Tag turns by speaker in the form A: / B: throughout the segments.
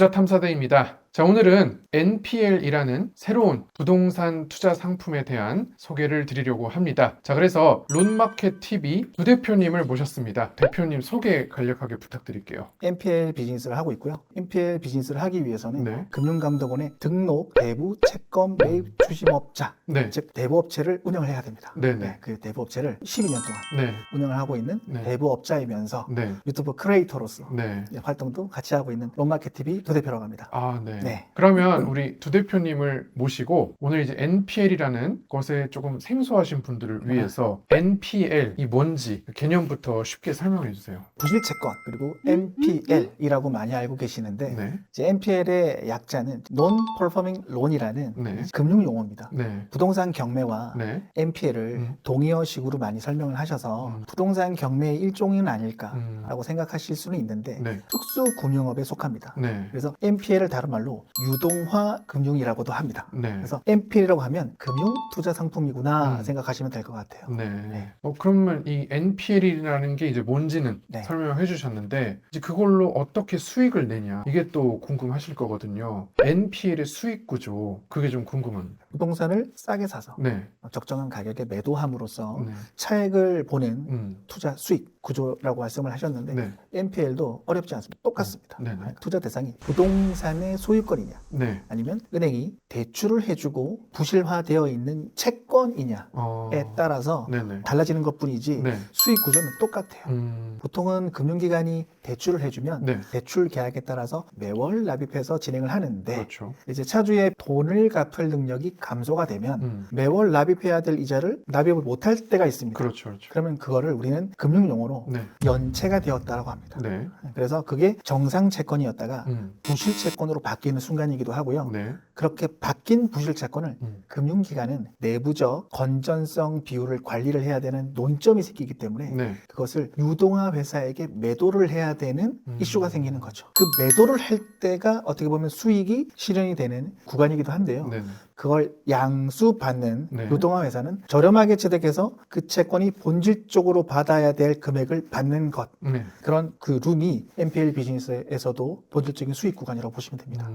A: 투자탐사대입니다. 자, 오늘은 NPL이라는 새로운 부동산 투자 상품에 대한 소개를 드리려고 합니다. 자, 그래서 론마켓 TV 두 대표님을 모셨습니다. 대표님 소개 간략하게 부탁드릴게요.
B: NPL 비즈니스를 하고 있고요. NPL 비즈니스를 하기 위해서는
A: 네.
B: 금융감독원에 등록 대부 채권 매입 추심업자,
A: 네.
B: 즉 대부업체를 운영을 해야 됩니다.
A: 네네.
B: 그 대부업체를 12년 동안
A: 네.
B: 운영을 하고 있는
A: 네.
B: 대부업자이면서
A: 네.
B: 유튜브 크리에이터로서
A: 네.
B: 활동도 같이 하고 있는 론마켓 TV 두 대표라고 합니다.
A: 아, 네.
B: 네.
A: 그러면 우리 두 대표님을 모시고 오늘 이제 NPL이라는 것에 조금 생소하신 분들을 위해서 NPL이 뭔지 개념부터 쉽게 설명해 주세요.
B: 부실채권 그리고 NPL이라고 많이 알고 계시는데
A: 네.
B: 이제 NPL의 약자는 Non-Performing Loan이라는
A: 네.
B: 금융용어입니다.
A: 네.
B: 부동산 경매와
A: 네.
B: NPL을 동의어식으로 많이 설명을 하셔서 부동산 경매의 일종은 아닐까라고 생각하실 수는 있는데
A: 네.
B: 특수금융업에 속합니다.
A: 네.
B: 그래서 NPL을 다른 말로 유동화 금융이라고도 합니다.
A: 네.
B: 그래서 NPL이라고 하면 금융 투자 상품이구나 생각하시면 될 것 같아요.
A: 네.
B: 네.
A: 그러면 이 NPL이라는 게 이제 뭔지는
B: 네.
A: 설명해 주셨는데 이제 그걸로 어떻게 수익을 내냐 이게 또 궁금하실 거거든요. NPL의 수익 구조 그게 좀 궁금합니다.
B: 부동산을 싸게 사서
A: 네.
B: 적정한 가격에 매도함으로써
A: 네.
B: 차익을 보는 투자 수익 구조라고 말씀을 하셨는데
A: 네.
B: NPL도 어렵지 않습니다. 똑같습니다.
A: 네. 네.
B: 투자 대상이 부동산의 소유권이냐
A: 네.
B: 아니면 은행이 대출을 해주고 부실화되어 있는 채권이냐에 따라서
A: 네네.
B: 달라지는 것뿐이지
A: 네.
B: 수익 구조는 똑같아요. 보통은 금융기관이 대출을 해주면
A: 네.
B: 대출 계약에 따라서 매월 납입해서 진행을 하는데
A: 그렇죠.
B: 이제 차주의 돈을 갚을 능력이 감소가 되면 매월 납입해야 될 이자를 납입을 못할 때가 있습니다.
A: 그렇죠. 그렇죠.
B: 그러면 그거를 우리는 금융용어로
A: 네.
B: 연체가 되었다라고 합니다.
A: 네.
B: 그래서 그게 정상 채권이었다가
A: 음.
B: 부실 채권으로 바뀌는 순간이기도 하고요.
A: 네.
B: 그렇게 바뀐 부실 채권을
A: 음.
B: 금융기관은 내부적 건전성 비율을 관리를 해야 되는 논점이 생기기 때문에
A: 네.
B: 그것을 유동화 회사에게 매도를 해야 되는 이슈가 생기는 거죠. 그 매도를 할 때가 어떻게 보면 수익이 실현이 되는 구간이기도 한데요.
A: 네.
B: 그걸 양수받는
A: 네.
B: 유동화 회사는 저렴하게 채택해서 그 채권이 본질적으로 받아야 될 금액을 받는 것.
A: 네.
B: 그런 그 룸이 NPL 비즈니스에서도 본질적인 수익 구간이라고 보시면 됩니다.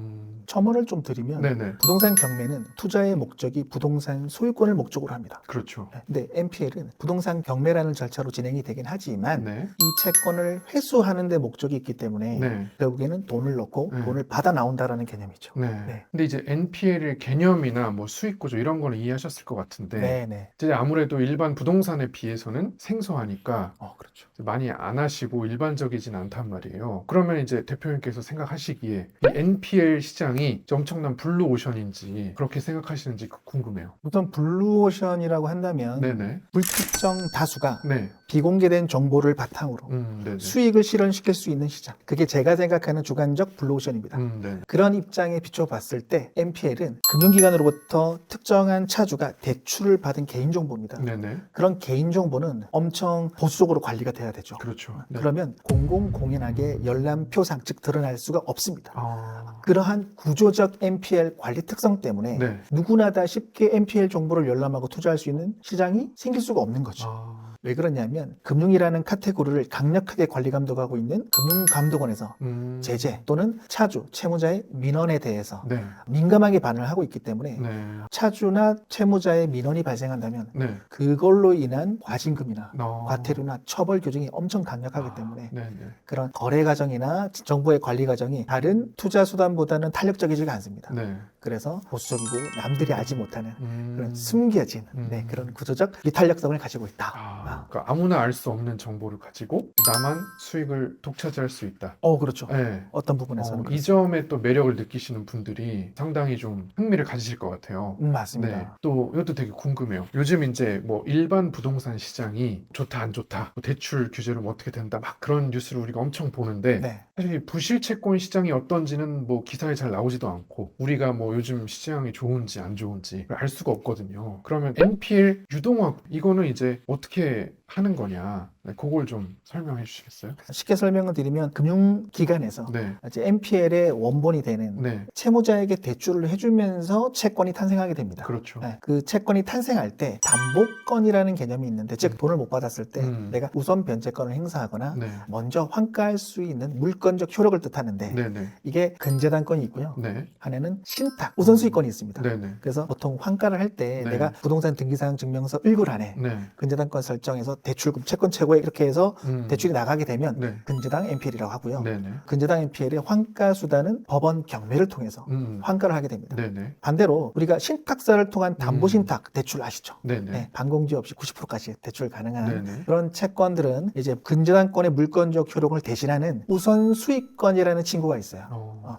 B: 첨언을 좀 드리면
A: 네네.
B: 부동산 경매는 투자의 목적이 부동산 소유권을 목적으로 합니다.
A: 그렇죠.
B: 근데 NPL은 부동산 경매라는 절차로 진행이 되긴 하지만
A: 네.
B: 이 채권을 회수하는 데 목적이 있기 때문에
A: 네.
B: 결국에는 돈을 넣고
A: 네.
B: 돈을 받아 나온다라는 개념이죠.
A: 네.
B: 네.
A: 근데 이제 NPL의 개념이나 뭐 수익 구조 이런 거는 이해하셨을 것 같은데
B: 네네.
A: 이제 아무래도 일반 부동산에 비해서는 생소하니까
B: 그렇죠.
A: 많이 안 하시고 일반적이진 않단 말이에요. 그러면 이제 대표님께서 생각하시기에 이 NPL 시장이 엄청난 블루오션인지 그렇게 생각하시는지 궁금해요.
B: 우선 블루오션이라고 한다면
A: 네네.
B: 불특정 다수가
A: 네.
B: 비공개된 정보를 바탕으로
A: 네네.
B: 수익을 실현시킬 수 있는 시장. 그게 제가 생각하는 주관적 블루오션입니다.
A: 네.
B: 그런 입장에 비춰봤을 때 NPL은 금융기관으로부터 특정한 차주가 대출을 받은 개인정보입니다.
A: 네네.
B: 그런 개인정보는 엄청 보수적으로 관리가 돼야 되죠.
A: 그렇죠. 네.
B: 그러면 공공공연하게 열람표상, 즉 드러날 수가 없습니다.
A: 아.
B: 그러한 구조적 NPL 관리 특성 때문에
A: 네.
B: 누구나 다 쉽게 NPL 정보를 열람하고 투자할 수 있는 시장이 생길 수가 없는 거죠.
A: 아.
B: 왜 그러냐면 금융이라는 카테고리를 강력하게 관리 감독하고 있는 금융감독원에서 제재 또는 차주, 채무자의 민원에 대해서
A: 네.
B: 민감하게 반응을 하고 있기 때문에
A: 네.
B: 차주나 채무자의 민원이 발생한다면
A: 네.
B: 그걸로 인한 과징금이나
A: 어.
B: 과태료나 처벌 규정이 엄청 강력하기 때문에
A: 네네.
B: 그런 거래 과정이나 정부의 관리 과정이 다른 투자 수단보다는 탄력적이지가 않습니다.
A: 네.
B: 그래서 보수적이고 남들이 알지 못하는 그런 숨겨진 그런 구조적 비탄력성을 가지고 있다.
A: 그러니까 아무나 알 수 없는 정보를 가지고 나만 수익을 독차지할 수 있다.
B: 그렇죠.
A: 네.
B: 어떤 부분에서는
A: 이 점에 또 매력을 느끼시는 분들이 상당히 좀 흥미를 가지실 것 같아요.
B: 맞습니다.
A: 네. 또 이것도 되게 궁금해요. 요즘 이제 뭐 일반 부동산 시장이 좋다 안 좋다, 뭐 대출 규제로 뭐 어떻게 된다, 막 그런 뉴스를 우리가 엄청 보는데
B: 네.
A: 사실 부실 채권 시장이 어떤지는 뭐 기사에 잘 나오지도 않고 우리가 뭐 요즘 시장이 좋은지 안 좋은지 알 수가 없거든요. 그러면 NPL 유동화 이거는 이제 어떻게 하는 거냐? 네, 그걸 좀 설명해 주시겠어요?
B: 쉽게 설명을 드리면 금융기관에서
A: 네.
B: 이제 NPL의 원본이 되는
A: 네.
B: 채무자에게 대출을 해주면서 채권이 탄생하게 됩니다.
A: 그렇죠.
B: 네, 그 채권이 탄생할 때 담보권이라는 개념이 있는데 즉 돈을 못 받았을 때 내가 우선 변제권을 행사하거나
A: 네.
B: 먼저 환가할 수 있는 물건 물권적 효력을 뜻하는데
A: 네네.
B: 이게 근저당권이 있고요.
A: 네.
B: 하나는 신탁, 우선수익권이 있습니다.
A: 네네.
B: 그래서 보통 환가를 할 때
A: 네.
B: 내가 부동산 등기사항 증명서 을굴안에
A: 네.
B: 근저당권 설정해서 대출금 채권 최고액 이렇게 해서 대출이 나가게 되면
A: 네.
B: 근저당 NPL이라고 하고요.
A: 네네.
B: 근저당 NPL의 환가 수단은 법원 경매를 통해서 환가를 하게 됩니다.
A: 네네.
B: 반대로 우리가 신탁사를 통한 담보신탁 대출 아시죠?
A: 네네.
B: 네, 반공지 없이 90%까지 대출 가능한
A: 네네.
B: 그런 채권들은 이제 근저당권의 물권적 효력을 대신하는 우선수익권이라는 친구가 있어요.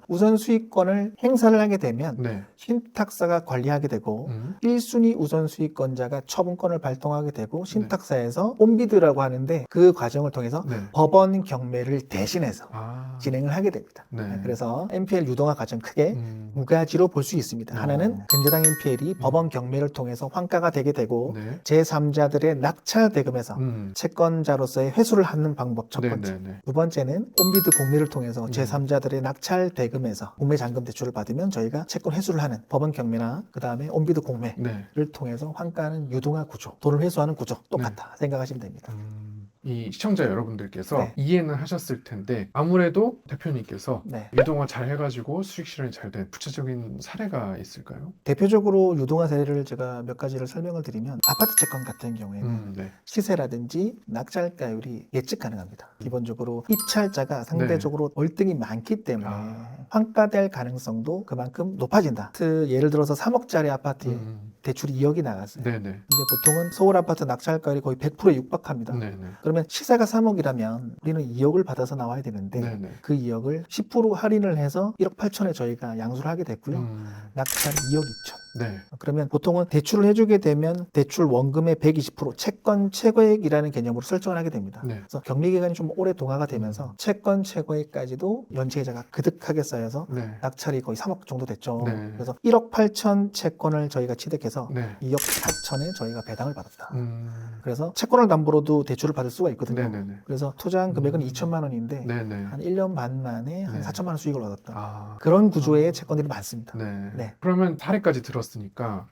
B: 우선수익권을 행사를 하게 되면
A: 네.
B: 신탁사가 관리하게 되고 1순위 우선수익권자가 처분권을 발동하게 되고 신탁사에서 온비드라고 하는데 그 과정을 통해서
A: 네.
B: 법원 경매를 대신해서
A: 아.
B: 진행을 하게 됩니다.
A: 네.
B: 그래서 NPL 유동화 과정 크게 두 가지로 볼 수 있습니다. 하나는 근저당 NPL이 법원 경매를 통해서 환가가 되게 되고
A: 네.
B: 제3자들의 낙찰 대금에서
A: 음.
B: 채권자로서의 회수를 하는 방법 첫 번째.
A: 네네네.
B: 두 번째는 온비드 공매를 통해서 제3자들의 낙찰 대금에서 공매 잔금 대출을 받으면 저희가 채권 회수를 하는 법원 경매나 그 다음에 온비드 공매를
A: 네.
B: 통해서 환가하는 유동화 구조, 돈을 회수하는 구조 똑같다 생각하시면 됩니다.
A: 이 시청자 여러분들께서
B: 네.
A: 이해는 하셨을 텐데 아무래도 대표님께서
B: 네.
A: 유동화 잘 해가지고 수익 실현이 잘 된 구체적인 사례가 있을까요?
B: 대표적으로 유동화 사례를 제가 몇 가지를 설명을 드리면 아파트 채권 같은 경우에는
A: 네.
B: 시세라든지 낙찰가율이 예측 가능합니다. 기본적으로 입찰자가 상대적으로 월등히 많기 때문에 환가될 가능성도 그만큼 높아진다. 예를 들어서 3억짜리 아파트에 대출이 2억이 나갔어요.
A: 네네.
B: 근데 보통은 서울 아파트 낙찰가율이 거의 100%에 육박합니다.
A: 네네.
B: 그러면 시세가 3억이라면 우리는 2억을 받아서 나와야 되는데
A: 네네.
B: 그 2억을 10% 할인을 해서 1억 8천에 저희가 양수를 하게 됐고요. 낙찰이 2억 2천.
A: 네.
B: 그러면 보통은 대출을 해주게 되면 대출 원금의 120% 채권 최고액이라는 개념으로 설정을 하게 됩니다.
A: 네.
B: 그래서 격리 기간이 좀 오래 동화가 되면서 채권 최고액까지도 연체이자가 그득하게 쌓여서
A: 네.
B: 낙찰이 거의 3억 정도 됐죠.
A: 네.
B: 그래서 1억 8천 채권을 저희가 취득해서
A: 네.
B: 2억 4천에 저희가 배당을 받았다.
A: 음.
B: 그래서 채권을 담보로도 대출을 받을 수가 있거든요.
A: 네네네.
B: 그래서 투자한 금액은 2천만 원인데
A: 네네.
B: 한 1년 반 만에 한
A: 네.
B: 4천만 원 수익을 얻었다.
A: 아.
B: 그런 구조의 채권들이 많습니다.
A: 네.
B: 네.
A: 그러면 사례까지 들었으니까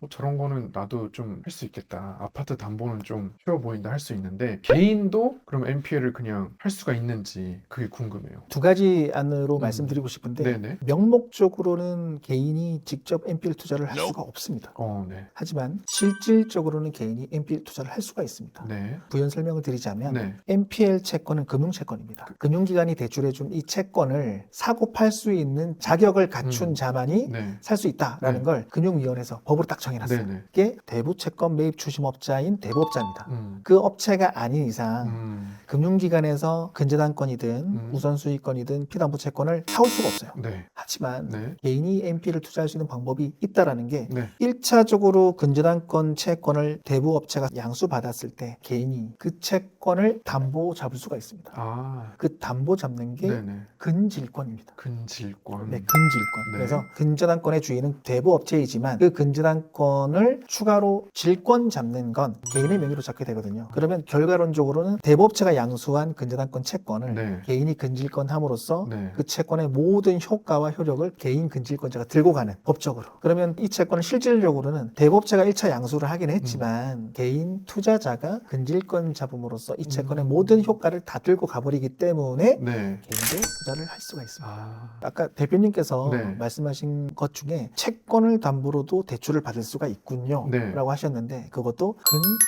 A: 저런 거는 나도 좀 할 수 있겠다. 아파트 담보는 좀 쉬워 보인다 할 수 있는데 개인도 그럼 NPL을 그냥 할 수가 있는지 그게 궁금해요.
B: 두 가지 안으로 말씀드리고 싶은데
A: 네네.
B: 명목적으로는 개인이 직접 NPL 투자를 할 수가 없습니다.
A: 네.
B: 하지만 실질적으로는 개인이 NPL 투자를 할 수가 있습니다.
A: 네.
B: 부연 설명을 드리자면
A: 네.
B: NPL 채권은 금융채권입니다. 금융기관이 대출해준 이 채권을 사고 팔 수 있는 자격을 갖춘 자만이
A: 네.
B: 살 수 있다라는
A: 네.
B: 걸 금융위원회에서 법으로 딱 정해놨어요.
A: 네네.
B: 이게 대부채권 매입 추심업자인 대부업자입니다.
A: 음.
B: 그 업체가 아닌 이상 금융기관에서 근저당권이든 우선수익권이든 피담보 채권을 사올 수가 없어요.
A: 네.
B: 하지만
A: 네.
B: 개인이 NPL을 투자할 수 있는 방법이 있다라는 게
A: 네.
B: 1차적으로 근저당권 채권을 대부업체가 양수받았을 때 개인이 그 채권을 담보 잡을 수가 있습니다.
A: 아.
B: 그 담보 잡는 게
A: 네네.
B: 근질권입니다.
A: 근질권.
B: 네, 근질권.
A: 네.
B: 그래서 근저당권의 주인은 대부업체이지만 그 근저당권을 추가로 질권 잡는 건 개인의 명의로 잡게 되거든요. 그러면 결과론적으로는 대부업체가 양수한 근저당권 채권을
A: 네.
B: 개인이 근질권 함으로써
A: 네.
B: 그 채권의 모든 효과와 효력을 개인 근질권자가 들고 가는 법적으로. 그러면 이 채권은 실질적으로는 대부업체가 1차 양수를 하긴 했지만 개인 투자자가 근질권 잡음으로써 이 채권의 모든 효과를 다 들고 가버리기 때문에
A: 네.
B: 개인도 투자를 할 수가 있습니다.
A: 아.
B: 아까 대표님께서
A: 네.
B: 말씀하신 것 중에 채권을 담보로도 대출을 받을 수가 있군요
A: 네.
B: 라고 하셨는데 그것도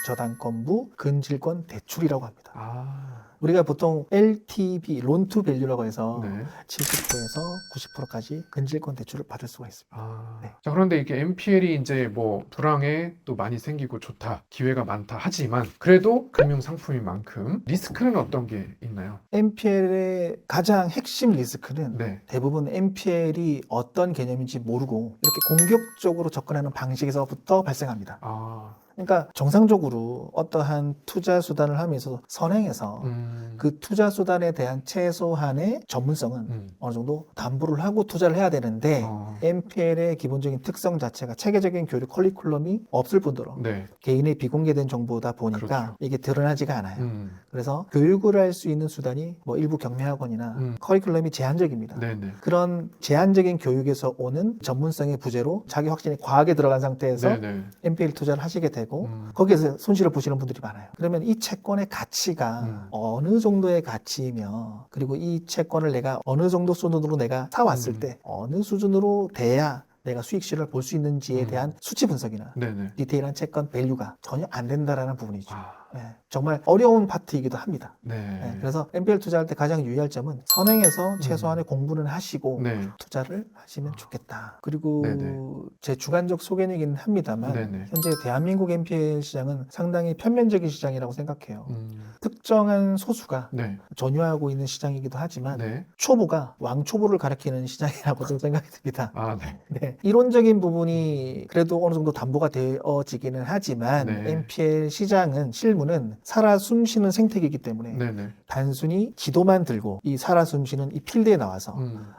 B: 근저당권부 근질권 대출이라고 합니다.
A: 아.
B: 우리가 보통 LTV, 론투 밸류라고 해서
A: 네.
B: 70%에서 90%까지 근질권 대출을 받을 수가 있습니다.
A: 아.
B: 네.
A: 자, 그런데 이게 NPL이 이제 뭐 불황에 또 많이 생기고 좋다, 기회가 많다 하지만 그래도 금융 상품인 만큼 리스크는 어떤 게 있나요?
B: NPL의 가장 핵심 리스크는
A: 네.
B: 대부분 NPL이 어떤 개념인지 모르고 이렇게 공격적으로 접근하는 방식에서부터 발생합니다.
A: 아.
B: 그러니까 정상적으로 어떠한 투자 수단을 하면서 선행해서 그 투자 수단에 대한 최소한의 전문성은 어느 정도 담보를 하고 투자를 해야 되는데 NPL의 기본적인 특성 자체가 체계적인 교육 커리큘럼이 없을 뿐더러
A: 네.
B: 개인의 비공개된 정보다 보니까
A: 그렇죠.
B: 이게 드러나지가 않아요. 그래서 교육을 할 수 있는 수단이 뭐 일부 경매학원이나 커리큘럼이 제한적입니다.
A: 네네.
B: 그런 제한적인 교육에서 오는 전문성의 부재로 자기 확신이 과하게 들어간 상태에서
A: 네네.
B: NPL 투자를 하시게 되고 되고 거기에서 손실을 보시는 분들이 많아요. 그러면 이 채권의 가치가 어느 정도의 가치이며 그리고 이 채권을 내가 어느 정도 수준으로 내가 사왔을 때 어느 수준으로 돼야 내가 수익실을 볼 수 있는지에 대한 수치 분석이나
A: 네네.
B: 디테일한 채권 밸류가 전혀 안 된다라는 부분이죠.
A: 아,
B: 네, 정말 어려운 파트이기도 합니다.
A: 네.
B: 네, 그래서 NPL 투자할 때 가장 유의할 점은 선행해서 최소한의 공부는 하시고
A: 네.
B: 투자를 하시면 좋겠다. 그리고
A: 네네.
B: 제 주관적 소견이긴 합니다만
A: 네네.
B: 현재 대한민국 NPL 시장은 상당히 편면적인 시장이라고 생각해요. 특정한 소수가
A: 네.
B: 전유하고 있는 시장이기도 하지만
A: 네.
B: 초보가 왕초보를 가리키는 시장이라고도 생각이 듭니다.
A: 아, 네.
B: 네, 이론적인 부분이 그래도 어느 정도 담보가 되어지기는 하지만
A: 네.
B: NPL 시장은 실무는 살아 숨쉬는 생태계이기 때문에
A: 네네.
B: 단순히 지도만 들고 이 살아 숨쉬는 이 필드에 나와서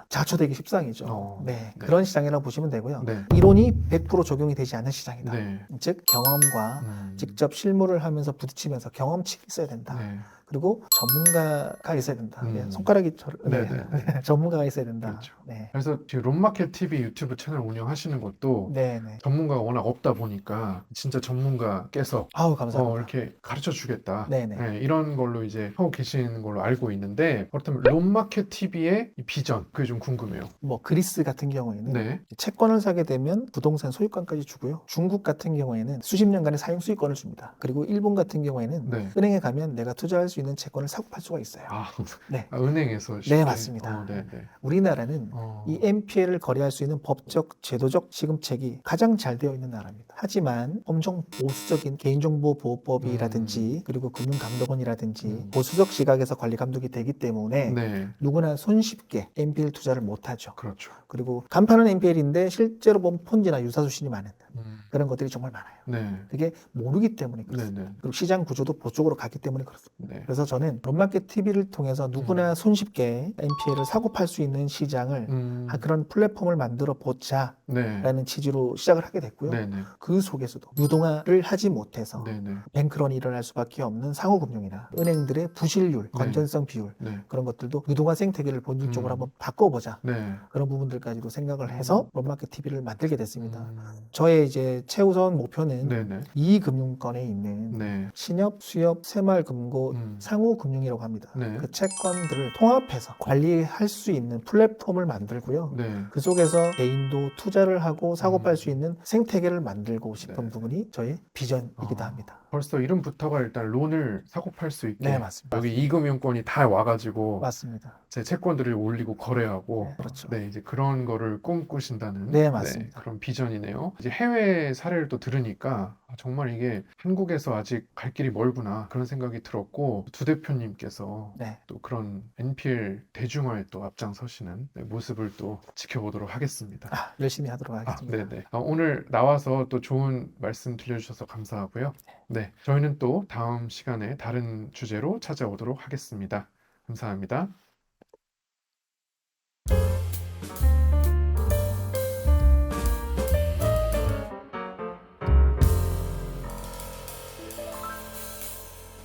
B: 자초되기 십상이죠. 네,
A: 네.
B: 그런 시장이라고 보시면 되고요.
A: 네.
B: 이론이 100% 적용이 되지 않는 시장이다.
A: 네.
B: 즉 경험과 직접 실무를 하면서 부딪히면서 경험치가 있어야 된다.
A: 네.
B: 그리고 전문가가 있어야 된다. 손가락이
A: 네네.
B: 전문가가 있어야 된다.
A: 그렇죠.
B: 네.
A: 그래서 지금 롬마켓 TV 유튜브 채널 운영하시는 것도
B: 네네.
A: 전문가가 워낙 없다 보니까 진짜 전문가께서
B: 아우 감사합니다.
A: 이렇게 가르쳐 주겠다.
B: 네네.
A: 네, 이런 걸로 이제 하고 계시는 걸로 알고 있는데 그렇다면 롬마켓 TV의 비전 그게 좀 궁금해요.
B: 뭐 그리스 같은 경우에는
A: 네.
B: 채권을 사게 되면 부동산 소유권까지 주고요. 중국 같은 경우에는 수십 년간의 사용 수익권을 줍니다. 그리고 일본 같은 경우에는
A: 네.
B: 은행에 가면 내가 투자할 수 있는 채권을 사고 팔 수가 있어요.
A: 아,
B: 네.
A: 은행에서
B: 네, 맞습니다.
A: 네.
B: 우리나라는 이 NPL을 거래할 수 있는 법적, 제도적 시금책이 가장 잘 되어 있는 나라입니다. 하지만 엄청 보수적인 개인정보보호법이라든지 그리고 금융감독원이라든지 보수적 시각에서 관리 감독이 되기 때문에
A: 네.
B: 누구나 손쉽게 NPL 투자를 못하죠.
A: 그렇죠.
B: 그리고 간판은 NPL인데 실제로 보면 폰지나 유사수신이 많은 그런 것들이 정말 많아요.
A: 네.
B: 그게 모르기 때문에 그렇습니다.
A: 네네.
B: 그리고 시장 구조도 그쪽으로 갔기 때문에 그렇습니다.
A: 네.
B: 그래서 저는 롬마켓 TV를 통해서 누구나 손쉽게 NPL을 사고 팔 수 있는 시장을 그런 플랫폼을 만들어 보자
A: 네.
B: 라는 취지로 시작을 하게 됐고요.
A: 네네.
B: 그 속에서도 유동화를 하지 못해서
A: 네네.
B: 뱅크런이 일어날 수밖에 없는 상호금융이나 은행들의 부실률, 건전성 비율
A: 네.
B: 그런 것들도 유동화 생태계를 본질적으로 한번 바꿔보자
A: 네.
B: 그런 부분들까지도 생각을 해서 롬마켓 TV를 만들게 됐습니다. 저의 이제 최우선 목표는
A: 네네.
B: 이 금융권에 있는
A: 네.
B: 신협, 수협, 새마을금고, 상호금융이라고 합니다.
A: 네.
B: 그 채권들을 통합해서 관리할 수 있는 플랫폼을 만들고요.
A: 네.
B: 그 속에서 개인도 투자를 하고 사고 팔 수 있는 생태계를 만들고 싶은
A: 네.
B: 부분이 저의 비전이기도 합니다.
A: 벌써 이름부터가 일단 론을 사고 팔 수 있게
B: 네, 맞습니다.
A: 여기 이금융권이 다 와가지고
B: 맞습니다.
A: 제 채권들을 올리고 거래하고
B: 네, 그렇죠.
A: 네, 이제 그런 거를 꿈꾸신다는
B: 네, 맞습니다.
A: 그런 비전이네요. 이제 해외 사례를 또 들으니까 정말 이게 한국에서 아직 갈 길이 멀구나 그런 생각이 들었고 두 대표님께서
B: 네.
A: 또 그런 NPL 대중화에 또 앞장서시는 모습을 또 지켜보도록 하겠습니다.
B: 열심히 하도록 하겠습니다.
A: 네네. 오늘 나와서 또 좋은 말씀 들려주셔서 감사하고요. 네, 저희는 또 다음 시간에 다른 주제로 찾아오도록 하겠습니다. 감사합니다.